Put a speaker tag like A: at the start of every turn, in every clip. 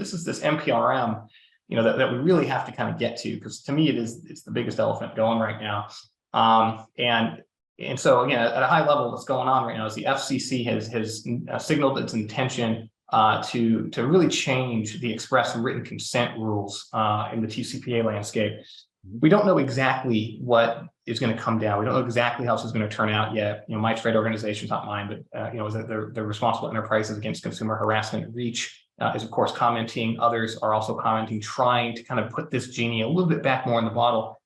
A: this is this NPRM, that we really have to kind of get to, because to me, it's the biggest elephant going right now. And so again, at a high level, what's going on right now is the FCC has signaled its intention to really change the express and written consent rules in the TCPA landscape. We don't know exactly what is going to come down. We don't know exactly how this is going to turn out yet. My trade organization is not mine, but the Responsible Enterprises Against Consumer Harassment, REACH, is of course commenting. Others are also commenting, trying to kind of put this genie a little bit back more in the bottle.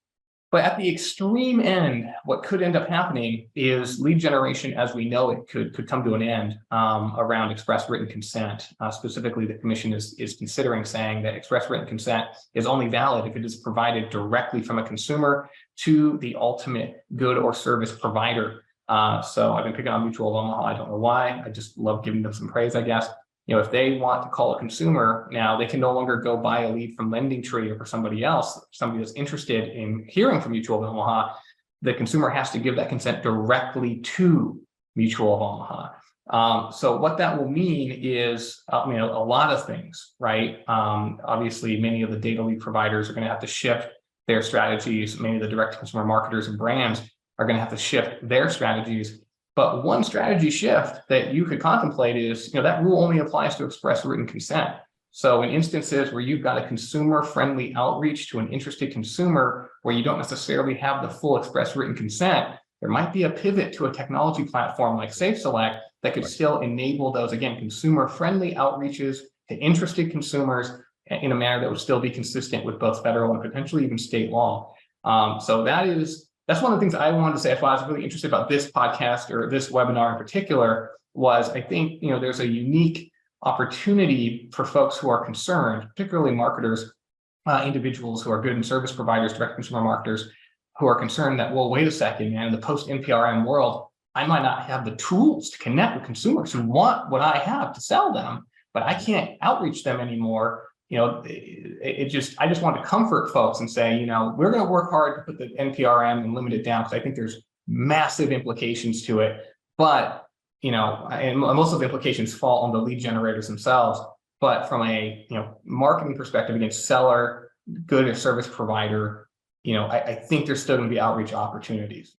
A: But at the extreme end, what could end up happening is lead generation as we know it could come to an end around express written consent. Specifically, the commission is considering saying that express written consent is only valid if it is provided directly from a consumer to the ultimate good or service provider. So I've been picking on Mutual of Omaha. I don't know why. I just love giving them some praise, I guess. If they want to call a consumer now, they can no longer go buy a lead from LendingTree or for somebody else, somebody that's interested in hearing from Mutual of Omaha. The consumer has to give that consent directly to Mutual of Omaha. So what that will mean is, a lot of things, right? Obviously, many of the data lead providers are going to have to shift their strategies. Many of the direct-to-consumer marketers and brands are going to have to shift their strategies. But one strategy shift that you could contemplate is, that rule only applies to express written consent. So in instances where you've got a consumer-friendly outreach to an interested consumer where you don't necessarily have the full express written consent, there might be a pivot to a technology platform like SafeSelect that could still enable those, again, consumer-friendly outreaches to interested consumers in a manner that would still be consistent with both federal and potentially even state law. So that's one of the things I wanted to say. That's why I was really interested about this podcast or this webinar in particular, was I think, there's a unique opportunity for folks who are concerned, particularly marketers, individuals who are good and service providers, direct consumer marketers, who are concerned that, well, wait a second, man, in the post-NPRM world, I might not have the tools to connect with consumers who want what I have to sell them, but I can't outreach them anymore. I just want to comfort folks and say, we're going to work hard to put the NPRM and limit it down, because I think there's massive implications to it. But, and most of the implications fall on the lead generators themselves. But from a, marketing perspective, against seller, good or service provider, I think there's still going to be outreach opportunities.